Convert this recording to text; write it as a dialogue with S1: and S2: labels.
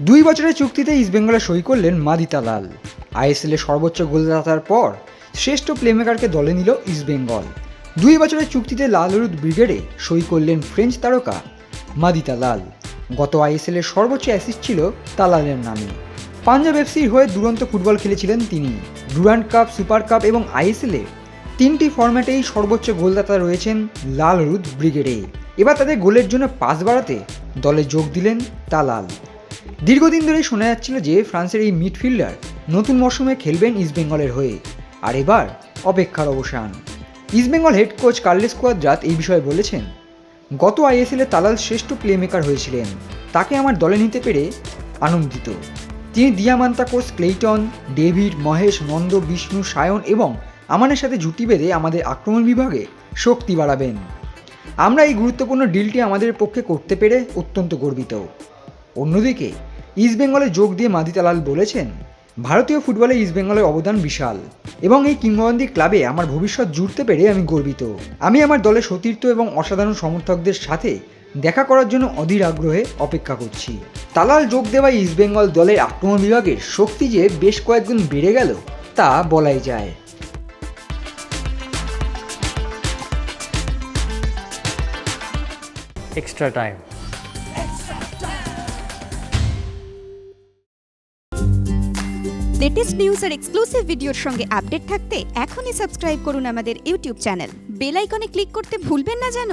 S1: 2 বছরের চুক্তিতে ইস্টবেঙ্গলে সই করলেন মাদি তালাল। আইএসএলের সর্বোচ্চ গোলদাতার পর শ্রেষ্ঠ প্লেমেকারকে দলে নিল ইস্টবেঙ্গল। 2 বছরের চুক্তিতে লাল হলুদ ব্রিগেডে সই করলেন ফ্রেঞ্চ তারকা মাদি তালাল। গত আইএসএলের সর্বোচ্চ অ্যাসিস্ট ছিল তালালের নামে। পাঞ্জাব এফসির হয়ে দুরন্ত ফুটবল খেলেছিলেন তিনি। ডুরান্ড কাপ, সুপার কাপ এবং আইএসএলে 3টি ফরম্যাটেই সর্বোচ্চ গোলদাতা রয়েছেন লাল হলুদ ব্রিগেডে। এবার তাদের গোলের জন্য পাস বাড়াতে দলে যোগ দিলেন তালাল। দীর্ঘদিন ধরেই শোনা যাচ্ছিল যে ফ্রান্সের এই মিডফিল্ডার নতুন মরশুমে খেলবেন ইস্টবেঙ্গলের হয়ে, আর এবার অপেক্ষার অবসান। East Bengal head coach Carlos Cuadrat এই বিষয়ে বলেছেন, গত আইএসএলে তালাল শ্রেষ্ঠ প্লেমেকার হয়েছিলেন, তাকে আমার দলে নিতে পেরে আনন্দিত। তিনি Diamantakos, Cleiton, David, Mahesh, Nandha, Vishnu, Sayan এবং আমানের সাথে জুটি বেঁধে আমাদের আক্রমণ বিভাগে শক্তি বাড়াবেন। আমরা এই গুরুত্বপূর্ণ ডিলটি আমাদের পক্ষে করতে পেরে অত্যন্ত গর্বিত। অন্যদিকে ইস্টবেঙ্গলে যোগ দিয়ে মাদি তালাল বলেছেন, ভারতীয় ফুটবলে ইস্টবেঙ্গলের অবদান বিশাল এবং এই কিংবদন্তি ক্লাবে আমার ভবিষ্যৎ জুড়তে পেরে আমি গর্বিত। আমি আমার দলের সতীর্থ এবং অসাধারণ সমর্থকদের সাথে দেখা করার জন্য অধীর আগ্রহে অপেক্ষা করছি। তালাল যোগ দেওয়া ইস্টবেঙ্গল দলের আক্রমণ বিভাগের শক্তি যে বেশ কয়েকগুণ বেড়ে গেল তা বলাই যায়।
S2: extra time.
S3: লেটেস্ট নিউজ আর এক্সক্লুসিভ ভিডিওর সঙ্গে আপডেট থাকতে এখনই সাবস্ক্রাইব করুন আমাদের ইউটিউব চ্যানেল। বেল আইকনে ক্লিক করতে ভুলবেন না যেন।